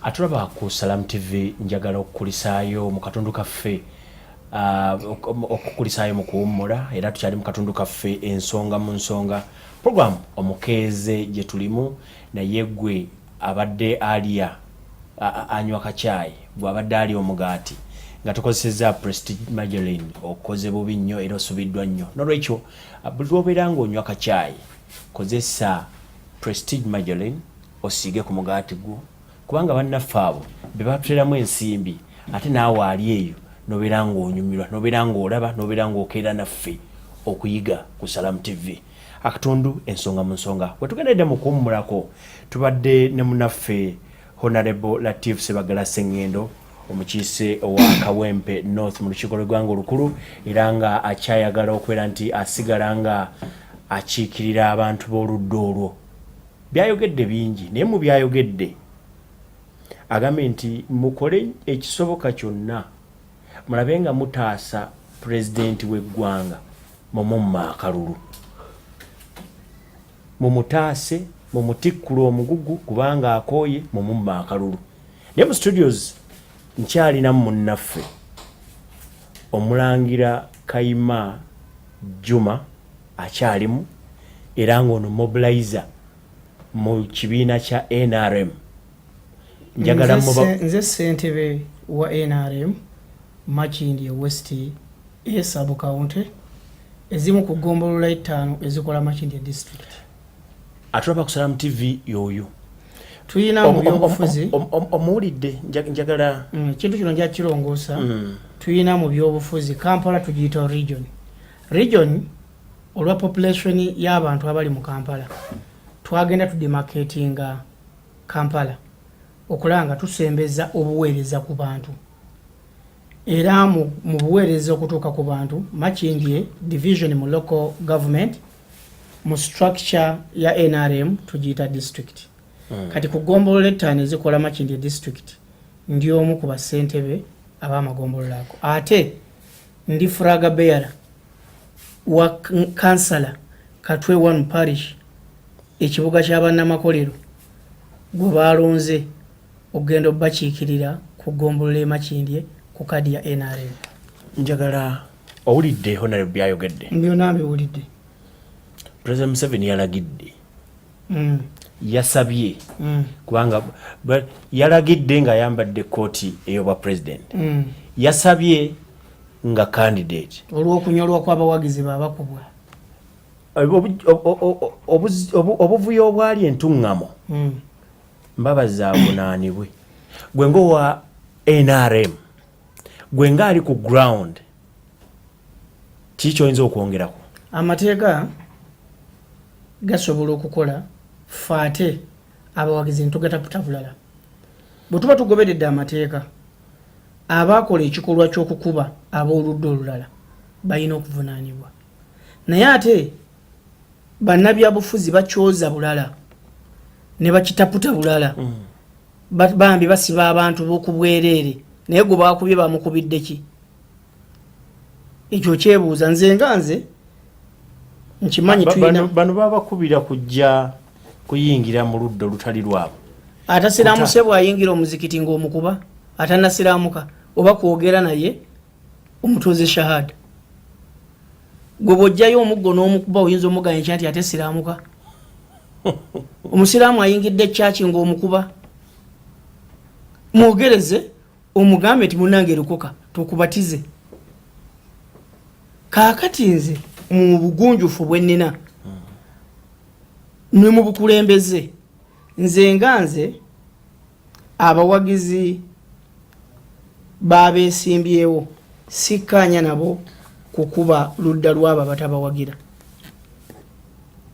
Atulaba ku Salam TV njagala okukulisaayo mu katundu kaffe okukulisaayo mu kuwummula era tukyali mu katundu kaffe ensonga mu nsonga program omukeeze gye tulimu naye gwe abadde aliya anywa kacaayi bw'abadde ali omugaati nga tukozesezza Prestige Margarine okoze bubi nnyo era osubiddwa nnyo n'olwekyo buli lw'obeera ng'onywa kacaayi kozesa Prestige Margarine osiige ku mugaati gwo kubanga bannaffe abo be batuteramu ensimbi ate naawe ali eyo nobeera ng'onyumirwa nobeera ng'olaba nobeera ng'okeera naffe okuyiga ku Salam TV akatundu ensonga mu nsonga bwe tugendedde mu kuwummulako tubadde ne munaffe Honorable Latif Sebagala Sengendo omukiise owa Kawempe North mu lukiiko lw'eggwanga olukulu era nga akyayagala okubeera nti asigala nga akiikirira abantu b'oludda olwo byayogedde bingi naye mu byayogedde agambe nti mukole ekisoboka kyonna mulabe nga mutaasa pulezidenti w'eggwanga mumumma akalulu mumutaase mumutikkula omugugu kubanga akooye mumumma akalulu naye mu studios nkyalinamu munnaffe omulangira Kayima Juma akyalimu era ng'ono mobilizer mu kibiina kya NRM njagala nze ssentebe wa NRM Makindye West sub county ezimu ku gombolola 5 ezikola Makindye district. Atulaba ku Salam TV yoyo tuyina mu byobufuzi omuwulidde njagala kintu kino nja kirongoosa tuyina mu byobufuzi Kampala tugiyita region olwa population y'abantu abali mu Kampala twagenda tudemarcatinga Kampala okulanga tusembeza obuweereza ku bantu era mu buweereza okutuuka ku bantu Makindye division mu local government mu structure ya NRM tugiyita district kati ku gombolola 5 ezikola Makindye district ndi omu ku basentebe ab'amagombolola ako ate ndi flaga bearer wa councillor Katwe 1 parish ekibuga ky'abannamakolero gwe balonze ogenda obakiikirira ku gombolola e Makindye ku kadi ya NRM. Njagala owulidde Honorable byayogedde byonna mbiwulidde. President Museveni yalagidde yasabye kubanga yalagidde nga ayambadde kooti ey'obwa president yasabye nga candidate olw'okunyolwa kw'abawagizi babakubwa obuvuyo obwali entuŋŋamo mbabaza abunaanibwe gwe ng'owa NRM gwe ng'ali ku ground kikyoyinza okwongerako amateeka gasobola okukola faate abawagizi ntugataputa bulala bwe tuba tugoberedde amateeka abaakola ekikolwa ky'okukuba ab'oludda olulala balina okuvunaanibwa naye ate bannabyabufuzi bakyoza bulala ne bakitaputa bulala bambi basiba abantu b'okubwereere naye gwe baakubye bamukubidde ki ekyo kyebuuza nze nkimanyi tuyina bano babakubira kujja kuyingira mu ludda olutali lwabo atasiraamuse bw'ayingira omuzikiti ng'omukuba atanasiraamuka oba kwogera naye omutuuze shahada gwe bw'ojjayo omuggo n'omukuba oyinza omuganya nti ate siraamuka omusiraamu ayingidde ekyaki ng'omukuba mwogereze omugambe nti munnange erokoka tukubatize kaakati nze mu bugunjufu bwe nnina ne mu bukulembeze nze abawagizi baabeesimbyewo sikkaanya nabo kukuba ludda lwabo abatabawagira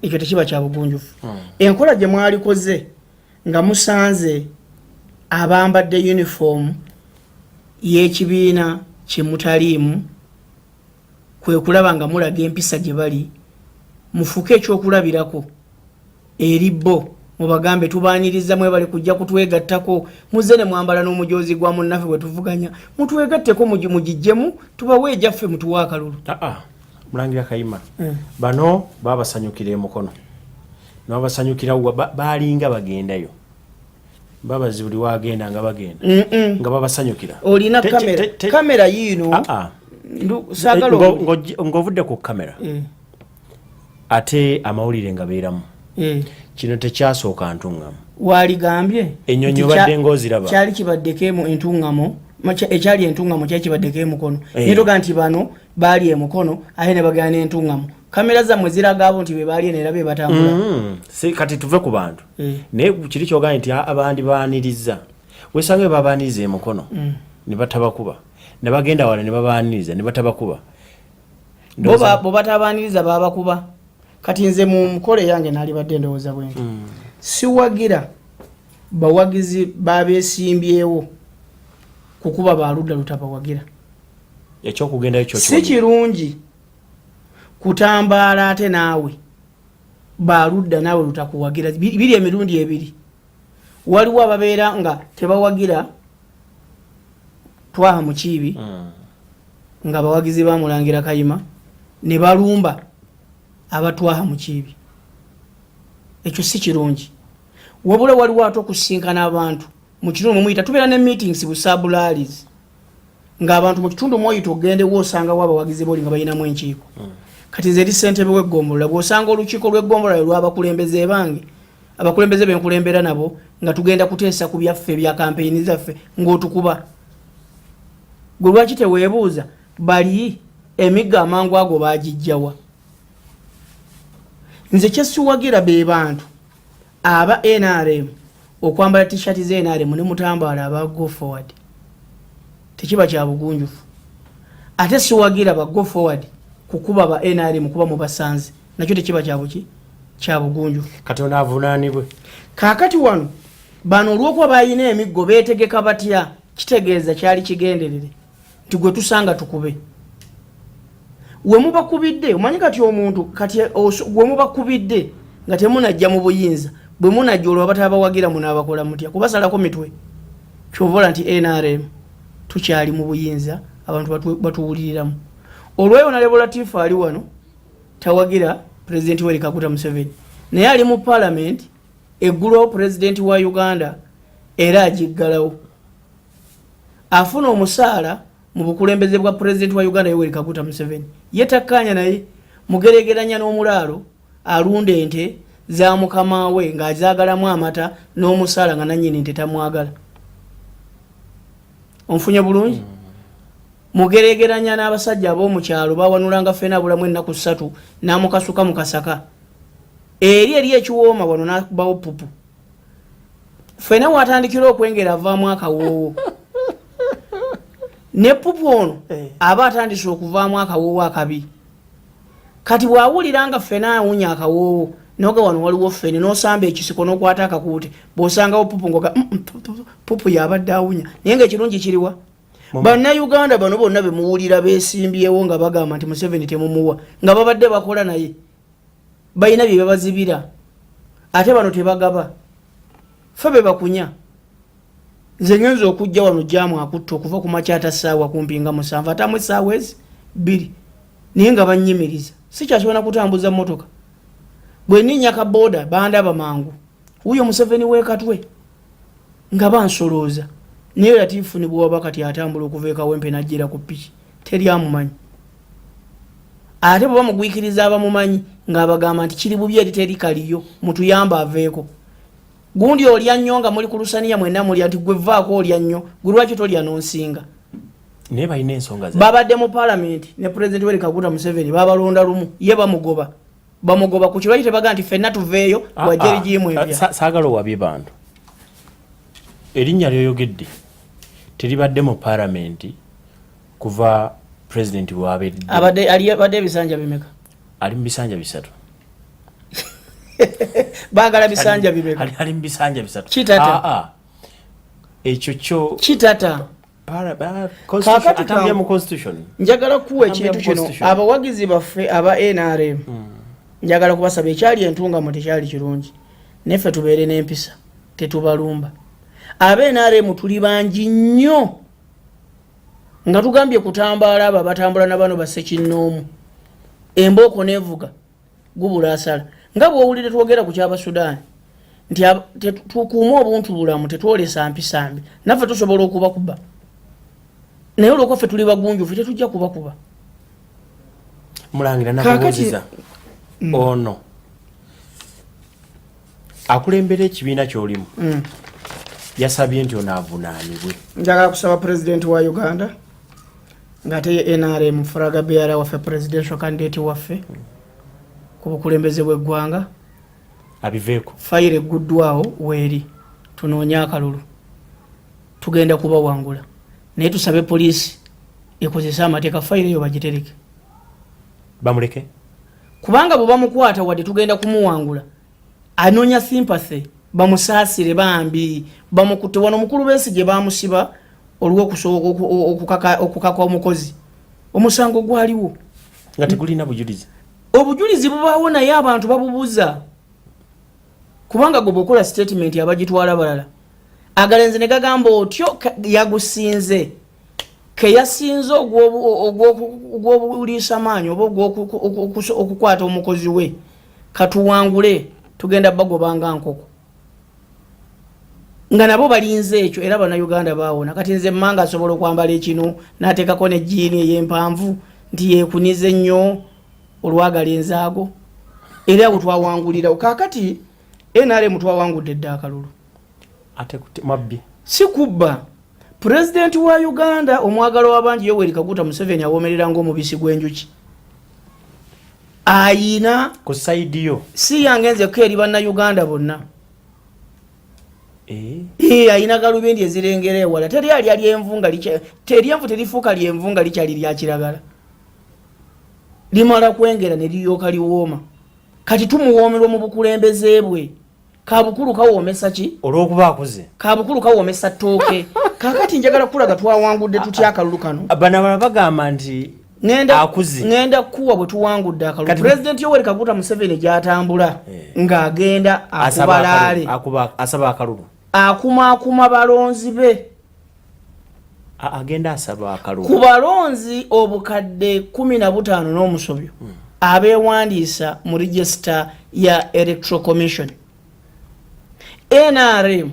ekyo tekiba kya bugunjufu enkola gye mwalikoze nga musanze abambadde uniform y'ekibiina kye mutaliimu kwe kulaba nga mulaga empisa gye bali mufuke ekyokulabirako eri bo mubagambe tubaaniriza mwe bali kujja kutwegattako muze ne mwambala n'omujoozi gwa munnaffe bwe tuvuganya mutwegatteko mugijjemu tubawe ejjaffe mutuwa akalulu. Mulangira Kayima bano babasanyukira emukono n'abasanyukira balinga bagendayo babazi buli wagenda nga bagenda nga babasanyukira olina kamera yino sagalo ngovudde ku kamera ate amawulire nga beeramu kino tekyasooka ntungamo waligambye ennyonyi obadde ng'oziraba kyali kibaddeko entungamo ekyali entungamo kyali kibaddeko emukono nitoga nti bano baali emukono ate ne bagana entungamo kamera zammwe ziraga abo nti be baali neera be batambula kati tuve ku bantu naye kiri kyogambye nti abandi baaniriza wesanga babaaniriza emukono ne batabakuba ne bagenda wala ne babaaniriza ne batabakuba bo batabaaniriza babakuba kati nze mu mukole yange naali badde ndowooza bwenti siwagira bawagizi babeesimbyewo kukuba baludda lutabawagira ekyokugendayo kyo si kirungi kutambaala ate naawe baludda naawe lutakuwagira biri emirundi ebiri waliwo ababeera nga tebawagira Twaha Mukiibi nga bawagizi bamulangira Kayima ne balumba abatwaha Mukiibi ekyo si kirungi wabula waliwo ato okusinkana abantu mu kitundu muyita tubeera ne meetings bu sabularies nga abantu mu kitundu muyita ogende wosanga waba wagizi boli nga bayinamu enkiiko kati nze ndi ssentebe w'eggombolera bw'osanga olukiiko lw'eggombolera lw'abakulembeze bange abakulembeze benkulembera nabo nga tugenda kuteesa ku byaffe bya kampeyini zaffe ng'otukuba gwe lwaki teweebuuza bali emigga amangu ago baagijjawa nze kyesiwagira be bantu aba NRM okwambala t-shirt ze NRM ne mutambala aba go forward tekiba kya bugunjufu ate siwagira ba go forward kukuba ba NRM kuba mu basanze nakyo tekiba kya bugunjufu kati onaavunaanibwe kaakati wano bano olw'okuba bayina emiggo beetegeka batya kitegeeza kyali kigenderere nti gwe tusanga tukube we mubakubidde omanyi kati omuntu kati gwe mubakubidde nga temunajja mu buyinza bwe munajja olwo batabawagira munaabakola mutya kubasalako mitwe kyovola nti NRM tukyali mu buyinza abantu batuwuliriramu olweyo nalebulatifu ali wano tawagira pulezidenti Yoweri Kaguta Museveni naye ali mu parliament eggulo pulezidenti wa Uganda era agiggalawo afuna omusaala mu bukulembeze bwa pulezidenti wa Uganda Yoweri Kaguta Museveni yetakkaanya naye mugeregeranya n'omulaalo alunda ente za mukama we ng'azaagalamu amata n'omusaala nga nannyini nte tamwagala onfunye bulungi mugeregeranya n'abasajja ab'omukyalo bawanulanga ffena bulamu ennaku 3 n'amukasuka mu kasaka eri ekiwooma wano n'akubawo pupu ffena watandikira okwengera avaamu akawoowo ne pupu ono aba atandise okuvaamu akawoowo akabi kati bw'awuliranga ffena awunya akawoowo noga wano waliwo ffene n'osamba ekisiko n'okwata akakuute bw'osangawo pupu ngoga pupu yabadde awunya naye ng'ekirungi kiriwa bannayuganda bano bonna bemuwulira beesimbyewo nga bagamba nti Museveni temumuwa nga babadde bakola naye balina bye babazibira ate bano tebagaba ffe be bakunya nze ngenza okujja wano jaamu akutta okuva ku makyata ssaawa kumpi nga 7 atamu essaawa ezi 2 naye nga bannyimiriza sikyasobola kutambuza mmotoka bwe nninnya ka booda bandaba mangu wuyo Museveni w'ekatwe nga bansolooza naye Latifu ni bw'oba kati atambula okuva ekawempe n'ajjira ku ppiki teri amumanyi ate bwe bamugwikiriza abamumanyi ng'abagamba nti kiri bubi eri teri kaliyo mutuyamba aveeko gundi olya nnyo nga muli ku lusaniya mwenna mulya nti gwe vaako olya nnyo gwe lwaki tolya n'onsinga naye balina ensonga babadde mu paalamenti ne pulezidenti Yoweri Kaguta Museveni babalonda lumu ye bamugoba ku kirwaki tebaga nti ffenna tuveeyo wajja erigiyimu ebya saagala owabye bantu erinnya lyoyogedde teribadde mu paalamenti kuva pulezidenti bw'abedde abadde ebisanja bimeka ali mu bisanja 3 baagala bisanja bimeka ali mu bisanja 3 kitata ekyo kyo kitata atambulira mu constitution njagala kuwa ekintu kino abawagizi baffe aba NRM njagala kubasaba ekyali entungamo tekyali kirungi neffe tubeere n'empisa tetubalumba aba NRM tuli bangi nnyo nga tugambye kutambaala abo abatambula na bano bassekinnoomu embooko nevuga gubula asala nga bw'owulire twogera ku kyaba Sudan nti tukuuma obuntu bulamu tetwolesa mpisambi naffe tusobola okubakuba naye olwokwaffe tuli bagunjufu tetujja kubakuba. Mulangira nakubuuziza ono akulembera ekibiina ky'olimu yasabye nti ono avunaanibwe. Njagala kusaba pulezidenti wa Uganda ng'ate ye NRM Faraga Beara waffe presidential candidate waffe ku bukulembeze bw'eggwanga abiveeko fayire egguddwawo weeri tunoonya akalulu tugenda kubawangula naye tusabe poliisi ekozesa amateeka fayire eyo bagitereke bamuleke kubanga bwe bamukwata wadde tugenda kumuwangula anoonya sympathy bamusaasire bambi bamukutte wano mukulu Besigye bamusiba olw'okusooka okukaka omukozi omusango gwaliwo nga tegulina bujulizi. Obujulizi bubaawo naye abantu babubuza kubanga gwe bw'okola statement abagitwala balala agalenzi ne gagamba otyo yagusinze ke yasinze ogw'obuliisa maanyi oba okukwata omukozi we katuwangule tugenda bagobanga nkoko nga nabo balinze ekyo era bannayuganda baawona kati nze mmanga asobola okwambala ekino n'ateekako ne jiini ey'empanvu nti yeekunize ennyo olwagalenzi ago era bwe twawangulirawo kaakati NRM twawangudde dda akalulu ate mabbi si kubba. Pulezidenti wa Uganda omwagalo w'abangi Yoweri Kaguta Museveni awomerera ng'omubisi gw'enjuki ayina ku saidi yo si yange nze ko eri bannayuganda bonna ayina galubindi ezirengera ewala teri alya lyenvunga teryenvu terifuuka lyenvunga likyali lya kiragala limala kwengera ne liryoka liwooma kati tumuwoomerwa mu bukulembeze bwe kabukulu kawoomesa ki olw'okuba akuze kabukulu kawoomesa ttooke kaakati njagala kulaga twawangudde tutya akalulu kano bano abala bagamba nti akuze ngenda kuwa bwe tuwangudde akalulu pulezidenti Yoweri Kaguta Museveni gy'atambula ng'agenda akubalaale asaba akalulu akumaakuma balonzi be agenda asaba akalulu ku balonzi obukadde 15 n'omusobyo abeewandiisa mu register ya Electoral Commission. NRM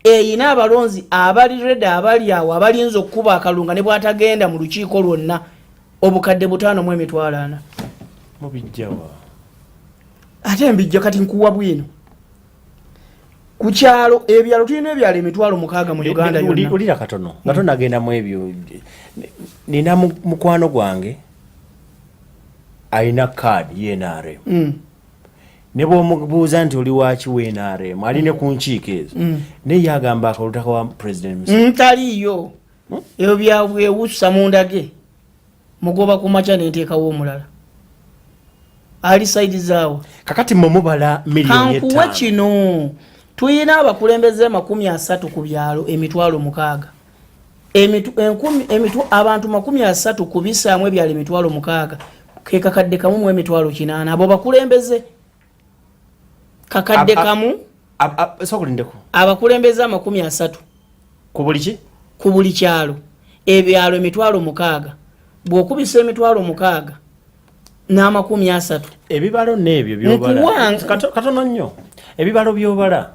eyina abalonzi abali reda abali awo abalinza okuba akalunga ne bw'atagenda mu lukiiko lwonna obukadde 5,400 mubijjawa ate mbijja kati nkuwa bwino ku kyalo ebyalo tulina ebyalo 6,000 mu Uganda yonna ulira katono nga tonagenda mu ebyo nina mukwano gwange ayina kaadi y'NRM ne bw'omubuuza nti oli waki w'NRM ali ne ku nkiiko ezo naye yagamba akalutaka wa president taliyo ebyo byabwewusa mundage mugoba ku makya n'enteekawo omulala ali saidi zaawo kakati mmwe mubala miliyoni 5 kankuwa kino tuyina abakulembeze 30 ku byalo 6,000 abantu 30 ku bisaamu ebyalo 6,000 ke kakadde kamu mu 8,000 abo bakulembeze kakadde kamu sokulindeko abakulembeze 30 ku buli ki ku buli kyalo ebyalo 6,000 bw'okubisa 6,000 n'30 ebibalo n'ebyo byobala katono nnyo ebibalo byobala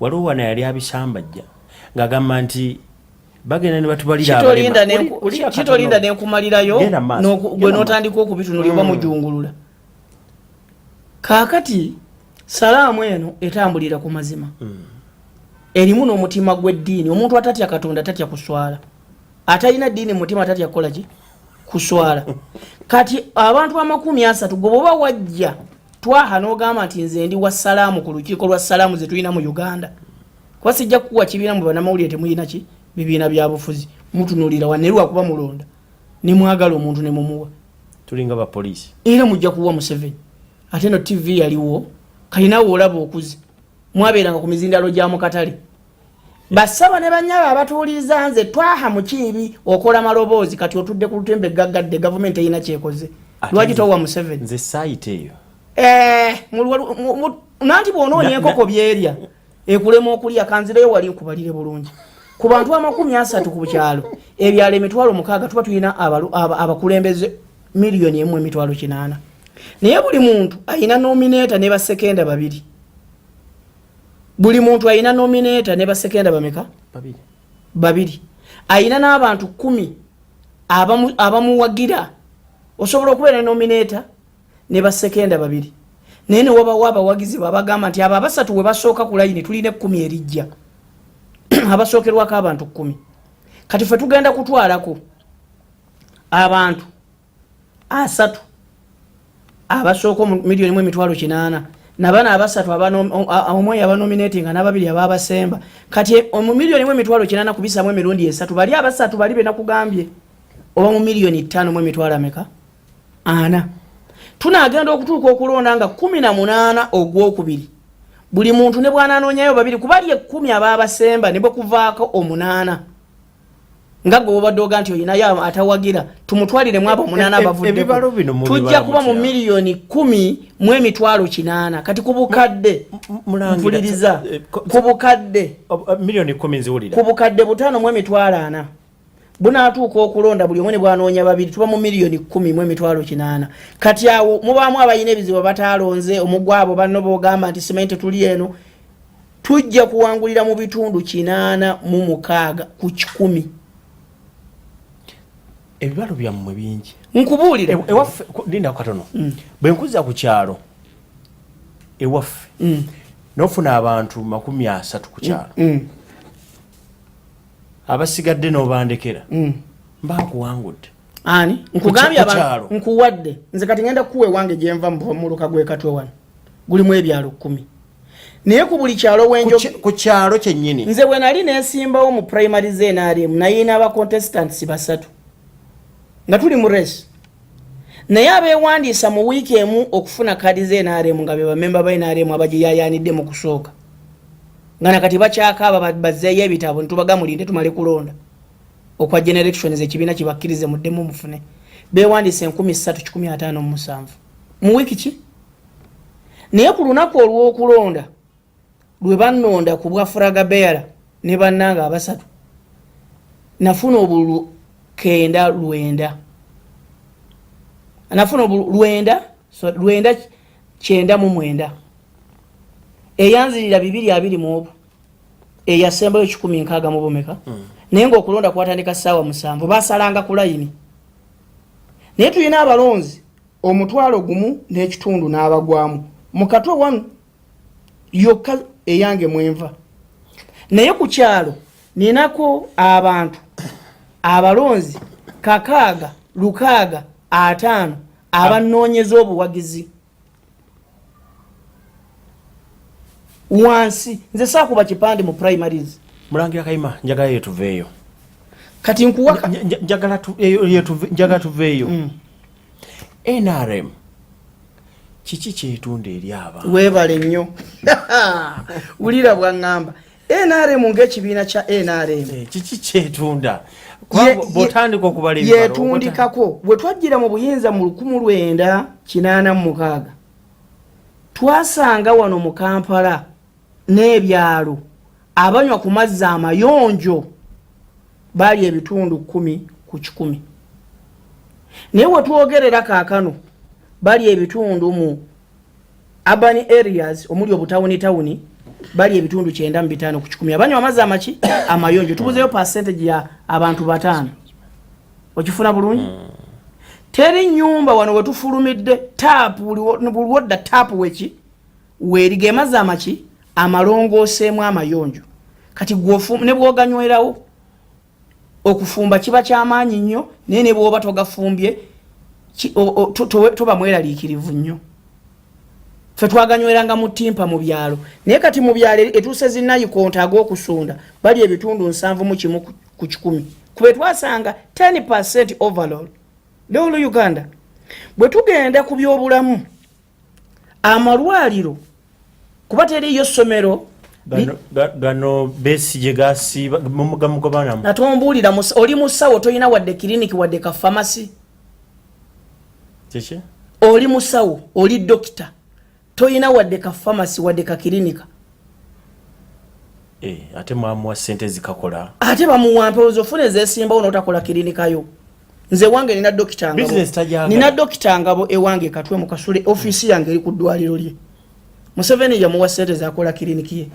waliwo wana yali abisambajja ng'agamba nti bagenda ne batubalira kitolinda nenkumalirayo gwe n'otandika okubitunulira oba mujungulula kaakati salaamu eno etambulira ku mazima erimu n'omutima gw'eddiini omuntu atatya Katonda tatya kuswala atalina ddiini mu mutima tatya kukola ki kuswala kati abantu 30 gwe bwoba wajja twaha n'ogamba nti nze ndi wa salaamu ku lukiiko lwa salaamu ze tulina mu Uganda kuba sijja kukuwa kibiina mu bannamawulire temulina ki bibiina bya bufuzi mutunulira wanerwa kuba mulonda ne mwagala omuntu ne mumuwa tulinga ba police era mujja kuwa Museveni ate no TV yaliwo kalinawo olaba okuze mwabeeranga ku mizindalo gya mu katale basaba ne banyaba abatuuliza nze twaha mu kibi okola maloboozi kati otudde ku lutembe gaggadde gavumenti eyina kyekoze lwaki towa Museveni nze site eyo nanti bw'onoonya enkoko byerya ekulema okulya kanzireyo wali nkubalire bulungi ku bantu 30 ku kyalo ebyalo 6,000 tuba tulina abakulembeze 1,800,000 naye buli muntu ayina nominator ne basekenda babiri buli muntu ayina nominator ne basekenda bameka babiri ayina n'abantu 10 abamuwagira osobola okubeera nominator ne basekenda babiri nene waba wagizi babagamba nti aba basatu we basooka ku line tuline 10 erijja abasookerwako abantu 10 kati fe tugenda kutwalako abantu asatu abasooka milioni 1.8 nabana abasatu omwe abanominating n'ababiri ababasemba kati mu milioni 1.8 kubisamu emirundi esatu bali abasatu bali bena kugambye oba mu milioni 5.8 ameka ana tunagenda okutuuka okulonda nga 18 ogwokubiri buli muntu ne bwana anonyayo babiri kubali 10 ababasemba ne bekuvaako 8 ngago obadoga nti oyinayo atawagira tumutwalire mwabo 8 abavudde tujja kuba mu milioni 10.8 kati kubukadde mpuliriza kubukadde milioni 10 nziwulira kubukadde 5.4 bunatuuka okulonda buli omwe bwanoonya babiri tuba mu milioni 10.8 kati awo mubaamu abayina ebizibu batalonze omugwabo banno bogamba nti cement tuli eno tujja kuwangulira mu bitundu 86 ku 10 ebibalo byammwe bingi nkubuulire ewaffe linda katono bwe nkuza ku kyalo ewaffe nofuna abantu 30 ku kyalo abasigadde n'obandekera mbakuwangudde ani nkugambye abantu nkuwadde nze kati ngenda kuwe wange gyenva mu luka gwe katwe wano gulimu ebyalo 10 naye ku buli kyalo wenjo ku kyalo kyennyini nze bwe nali nesimbawo mu primary zenarium nayina aba contestants basatu nga tuli mu race naye abeewandiisa mu wiiki emu okufuna kadi zenarium nga be bamemba bainarium abagiyayanidde mu kusooka nga nakati bakyakaaba bazzeeyo ebitabo nitubagamulinde tumale kulonda okwa generation ekibiina kibakkirize muddemu mufune beewandiisa 1357 mu wiiki ki naye ku lunaku olw'okulonda lwe bannonda ku bwa Fraga Beara ne bannanga abasatu nafuna obulu 9 nafuna obulu 9 eyanzirira 220 mu eyasembayo 10 mu bomeka naye ng'okulonda kwatandika ssaawa 7 basalanga ku layini naye tulina abalonzi omutwalo gumu n'ekitundu n'abagwamu mu katwe wano yokka eyange mwenva naye ku kyalo ninako abantu abalonzi 6 5 abanoonyeza obuwagizi wansi nze saakuba kipande mu primaries mulangira Kayima njagala yetuveeyo kati nkuwaka njagala tuveeyo NRM kiki kyetunda eri abantu weebale nnyo wulira bwangamba NRM ng'ekibiina kya NRM kiki kyetunda botandika okubala yetundikako bwe twajjira mu buyinza mu 1986 twasanga wano mu Kampala n'ebyalo abanywa ku mazzi amayonjo bali ebitundu 10 ku 10 naye wetwogerera kaakano bali ebitundu mu urban areas omuli obutawuni bali ebitundu 9.5 ku 10 abanywa amazzi amaki amayonjo tubuzeyo percentage ya abantu 5 okifuna bulungi teri nyumba wano wetufulumidde tap bulwodda tap weki werige amazzi amaki amalongoseemu amayonjo kati gwofu ne bwoganywerawo okufumba kiba kyamaanyi nnyo naye ne bwoba togafumbye toba mweraliikirivu nnyo fe twaganyweranga mu ttimpa mu byalo naye kati mu byalo etuuse zinnayikonta ag'okusunda bali ebitundu 7 ku 10 kube twasanga 10% overall lolo Uganda bwe tugenda ku byobulamu amalwaliro kuba teriyo ssomero gano besi jegasi mugabana natombuulira oli musawo toyina wadde clinic wadde ka pharmacy cheche oli musawo oli doctor toyina wadde ka pharmacy wadde ka clinic ate mwamu sente zikakola ate bamuwampe ozofune zesimba ono otakola clinic yo nze wange nina doctor ngabo nina doctor ngabo ewange katwe mu Kasule office yange eri ku ddwaliro lye Museveni yamuwa sente zakola clinic ye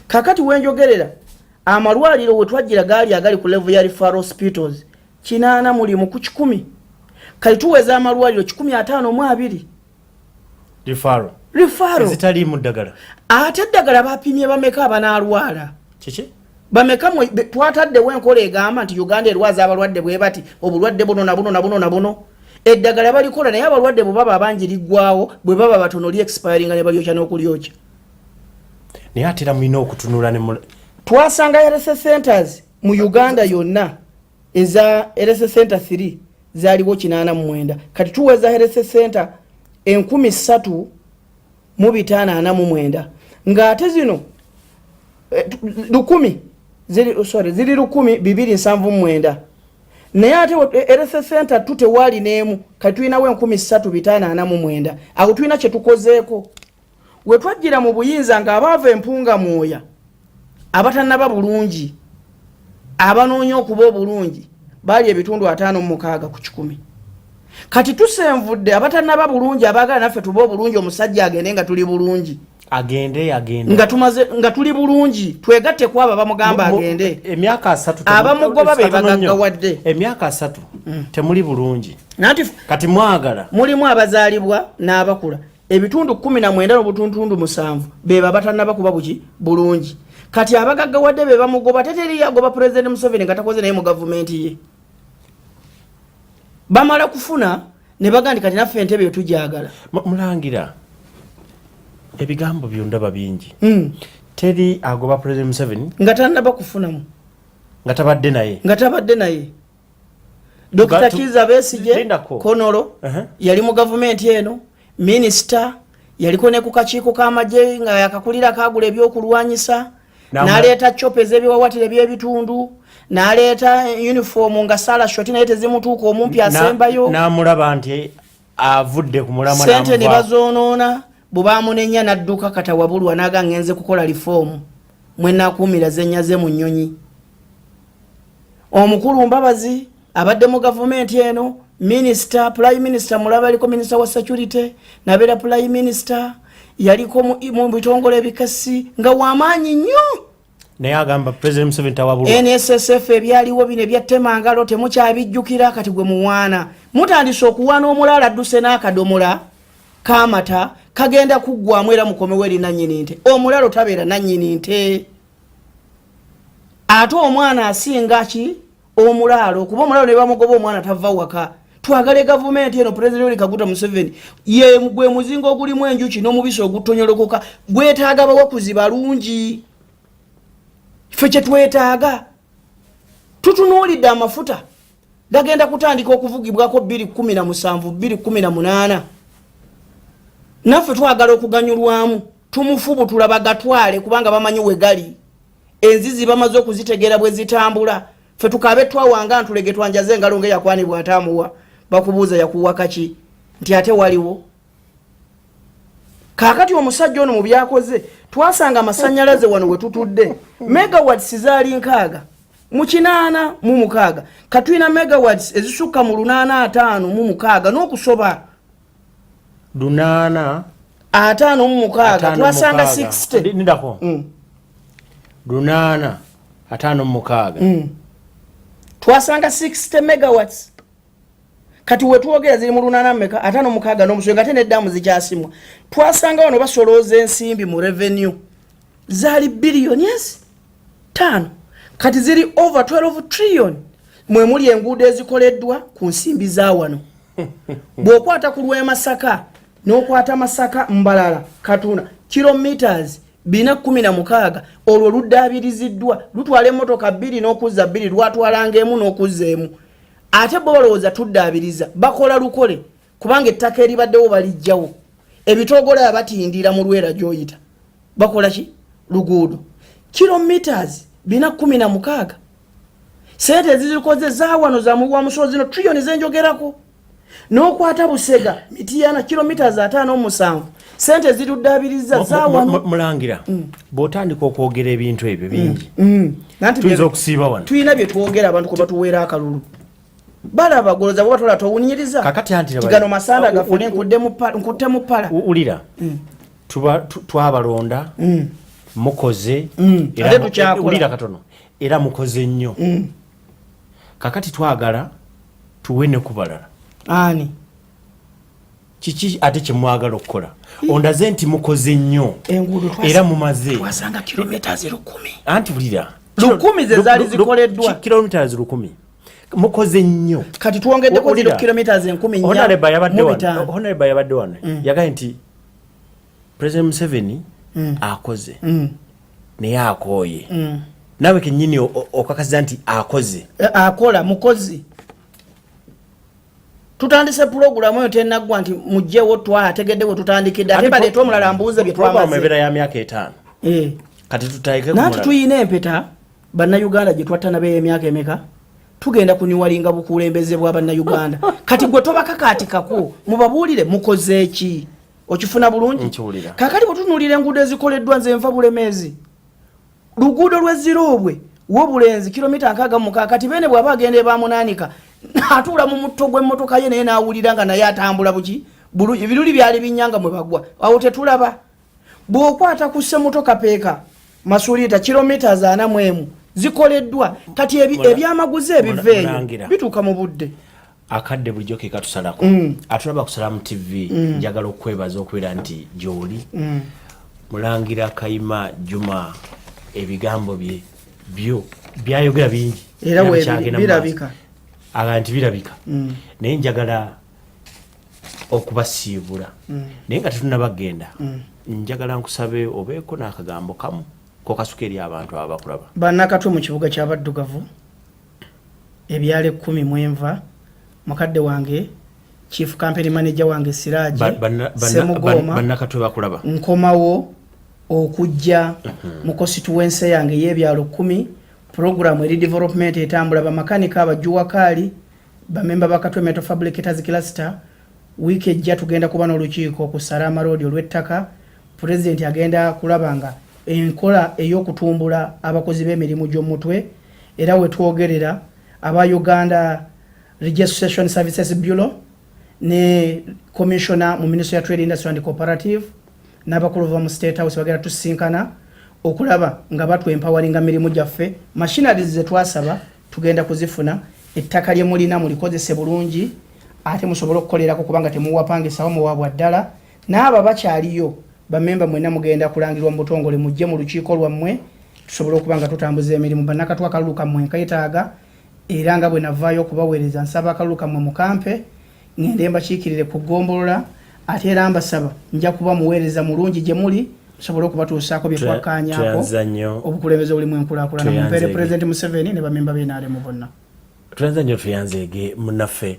kakati wenjogerera amalwaliro we twajjira gaali agali ku level ya referral hospitals 8 muli mu 10 kali tuweza amalwaliro 152 referral zitali mu ddagala ate ddagala bapimye bameka abanalwala kiki bameka twatadde wenkola egamba nti Uganda erwaza abalwadde bwe bati obulwadde buno na buno na buno na buno eddagala balikola naye abalwadde bwe baba abanjiriggwawo bwe baba batono li expiring ne balyokya n'okulyokya naye atera mulina okutunula ne twasanga health centers mu Uganda yonna eza health center 3 zaaliwo 89 kati tuweza health center 13,589 ng'ate zino 10 ziri 279 naye ate health center tutewali neemu kati tulinawo 13,589 awo tulina kye tukozeeko we twajjira mu buyinza ng'abaava empunga mwoya abatannaba bulungi abanoonya okuba obulungi baali ebitundu 56 ku 100 kati tusenvudde abatannaba bulungi abaagala naffe tuba obulungi omusajja agende nga tuli bulungi agende nga tuli bulungi twegatte ku abo bamugamba agende emyaka 3 abamugoba be bagaggawadde emyaka 3 temuli bulungi nanti kati mwagala mulimu abazaalibwa n'abakula ebitundu 19 n'obutundu 7 beba batannaba kuba buki bulungi kati abagaggawadde be bamugoba teteri yagoba President Museveni nga takoze naye mu gavumenti ye bamala kufuna ne bagandi kati naffe entebe tujagala mulangira ebigambo byondaba bingi teri agoba President Museveni nga tannaba kufunamu nga tabadde naye Dr. Kiza Besigye Konolo yali mu gavumenti eno minister yaliko ne ku kakiiko k'amagye nga yakakulira kagula ebyokulwanyisa n'aleeta chopes ebiwawatire by'ebitundu n'aleeta uniform nga sala shoti naye tezimutuuka omumpi asembayo n'amulaba nti avudde ku mulamwa sente ne bazoonoona bubaamunenya n'adduka katawabulwa n'aga ngenze kukola reform mwenaakuumira zenyaze mu nnyonyi omukulu Mbabazi abadde mu gavumenti eno minister prime minister mulaba aliko minister wa security nabeera prime minister yaliko mu bitongole ebikasi nga wamaanyi nnyo naye agamba President Museveni tawabulwa NSSF ebyaliwo bino ebyattemangalo temukyabijjukira kati gwe muwaana mutandise okuwaana omulala adduse n'akadomola kaamata kagenda kuggwamu era mukomewo eri nannyini nte omulalo tabeera nannyini nte ate omwana asinga ki omulalo okuba omulalo ne bamugoba omwana tava waka twagale gavumenti eno President Kaguta Museveni ye gwe muzingo ogulimu enjuki n'omubisi ogutonyolokoka gwetaaga bawakuzi balungi ffe kye twetaaga tutunuulidde amafuta gagenda kutandika okuvugibwako 2017 2018 naffe twagala okuganyulwamu tumufubutula bagatwale kubanga bamanyi we gali enzizi bamaze okuzitegeera bwe zitambula ffe tukabe twawanga ntulege twanjaze engalo nge yakwanibwa atamuwa bakubuuza yakuwa kaki nti ate waliwo kakati omusajja ono mu byakoze twasanga amasannyalaze wano we tutudde megawatts zaali 6 mu 86 katwina megawatts ezisukka mu 856 n'okusoba 856 twasanga 60 ndako 856 twasanga 60 megawatts kati wetwogera ziri mu 856 n'omuswe nga tene eddamu zikyasimwa twasanga wano basolooza ensimbi mu revenue zaali billions 5 kati ziri over 12 trillion mwe muli enguudo ezikoleddwa ku nsimbi za wano bw'okwata ku lw'e Masaka n'okwata Masaka Mbalala Katuna kilometers 416 olwo luddaabiriziddwa lutwala emmotoka 2 n'okuzza 2 lwatwalanga emu n'okuzza emu ate bo balowooza tuddaabiriza bakola lukole kubanga ettaka eribaddewo balijjawo ebitoogola abatindira mu Lwera gy'oyita bakola ki luguudo kilometers 416 sente ezizikoze zaawano za muwa musozi zino trillion zenjogerako n'okwata Busega Mityana kilometers 5.7 sente ziruddaabiriza zaawano mulangira bw'otandika okwogera ebintu ebyo bingi tuyinza okusiiba wano tuyina bye twogera abantu kwe batuweera akalulu balaba goloza bwa tola towunyiriza kakati anti kigano masanda gafune nkutte mu pala ulira tuba twabalonda mukoze ulira katono era mukoze nnyo kakati twagala tuwene kubalala ani kiki ate kyemwagala okukola ondaze nti mukoze nnyo era mumaze twasanga kilometers 1000 anti bulira 1000 ze zaali zikoleddwa kilometers 1000 mukoze nnyo kati tuongeddeko 0 kilometers 1000 honorable yabadde wano yagaye nti President Museveni akoze naye akooye nawe kenyini okakaza nti akoze akola mukozi tutandise program eyo tenaggwa nti mujjewo twategeddewo tutandikidde ate baleeta omulala mbuuze bye twamaze embeera ya myaka 5 kati tutaike ku nanti tuyina empeta bannayuganda gye twatta nabe emyaka emeka tugenda kuniwalinga bukulembeze bwa bannayuganda kati gwe tobakakaatikako mubabuulire mukoze eki okifuna bulungi kakati bwetunuulira enguudo ezikoleddwa nze nva bulemeezi luguudo lw'ezirobwe w'obulenzi kilomita 66 kati bene bw'aba agenda ebamunaanika atuula mu mutto gw'emmotoka ye naye n'awulira nga naye atambula buki bulungi ebiruli byali binnyanga mwe bagwa awo tetulaba bw'okwata ku ssemotoka peeka masuliita kilomita 40 zikoleddwa kati ebyamaguzi ebiveeyo bituuka mu budde akadde bulijjo ke katusalako atulaba kusala mu TV njagala okwebaza okubeera nti gy'oli Mulangira Kayima Juma ebigambo byo byayogera bingi era birabika abantu birabika naye njagala okubasiibula naye nga tetunnabagenda njagala nkusabe obeeko n'akagambo kamu kokasuka eri abantu abakulaba bannakatwe mu kibuga ky'abaddugavu ebyale 10 mwenva mukadde wange chief campaign manager wange Siraje Semugoma bannakatwe bakulaba nkomawo okujja mu constituency yange y'ebyalo 10 program eri development etambula ba makanika abajuwa kali ba member bakatwe metal fabricators cluster week ejja tugenda kuba n'olukiiko ku Salama Road olw'ettaka president agenda kulabanga enkola ey'okutumbula abakozi b'emirimu gy'omutwe era we twogerera aba Uganda Registration Services Bureau ne commissioner mu Ministry of Trade Industry and Cooperative n'abakulu ba mu State House bagera tusinkana okulaba nga batu empoweringa mirimu gyaffe machineries ze twasaba tugenda kuzifuna ettaka lye mulina mulikozese bulungi ate musobola okukolerako kubanga temuwapangisa mu wabwa ddala n'aba bakyaliyo bamemba mwena mugenda kulangirwa mu butongole mujje mu lukiiko lwammwe tusobola okubanga tutambuza emirimu bannakatwa akaluka mmwe nkayetaaga era nga bwe navaayo okubaweereza nsaba akaluka mmwe mu kampe ngende mbakiikirire ku ggombolola ate era mbasaba nja kuba muweereza mulungi gye muli tusobola okubatuusaako bye twakkaanyaako obukulembeze bulimu enkulaakulana mumpeere President Museveni ne bamemba b'NRM bonna tuyanza nnyo tuyanzeege munnaffe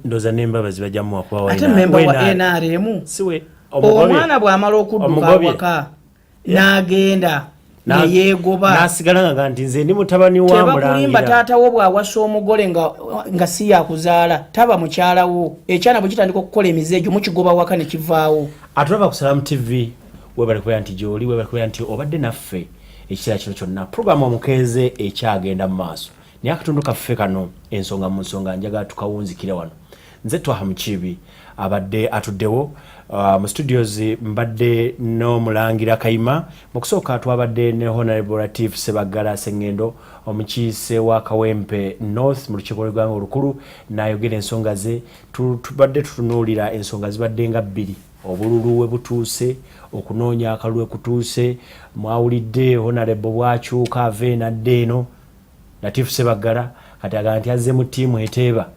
ndooza n'embabazi bajjamu wakubawa ate memba wa NRM siwe omwana bw'amala okudduka awaka n'agenda neyeegoba n'asigala nga nti nze ndi mutabani wa Mulangira tebakulimba taata wo bw'awasa omugole nga si yakuzaala taba mukyala wo ekyana bwe kitandika okukola emize egyo mukigoba waka ne kivaawo atulaba ku Salamu TV webali kubeera nti gy'oli webali kubeera nti obadde naffe ekiseera kino kyonna puroguramu omukeeze ekyagenda mu maaso naye akatundu kaffe kano ensonga mu nsonga njagala tukawunzikira wano nze Twaha Mukiibi abadde atuddewo mu studios mbadde no Mulangira Kayima mu kusooka twabadde ne Honorable Latif Sebagala Sengendo omukiise wa Kawempe North mu lukiiko lw'eggwanga olukulu n'ayogera ensonga ze tubadde tutunuulira ensonga zibadde nga 2 obululu we butuuse okunoonya akalulu kutuuse mwawulidde Honorable bwakyuka ave nadde eno Latif Sebagala kati agamba nti azze mu ttiimu eteeba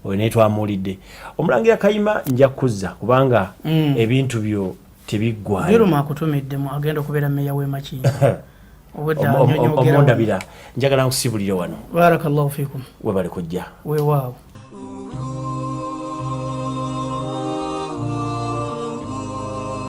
oyo naye twamuwulidde Omulangira Kayima nja kuzza kubanga ebintu byo tebiggwayo biruma akutumiddemu agenda okubeera mmeya w'Emakinga omondabira njagala nkusibulire wano barakallahu fikum webali kujja weewaawo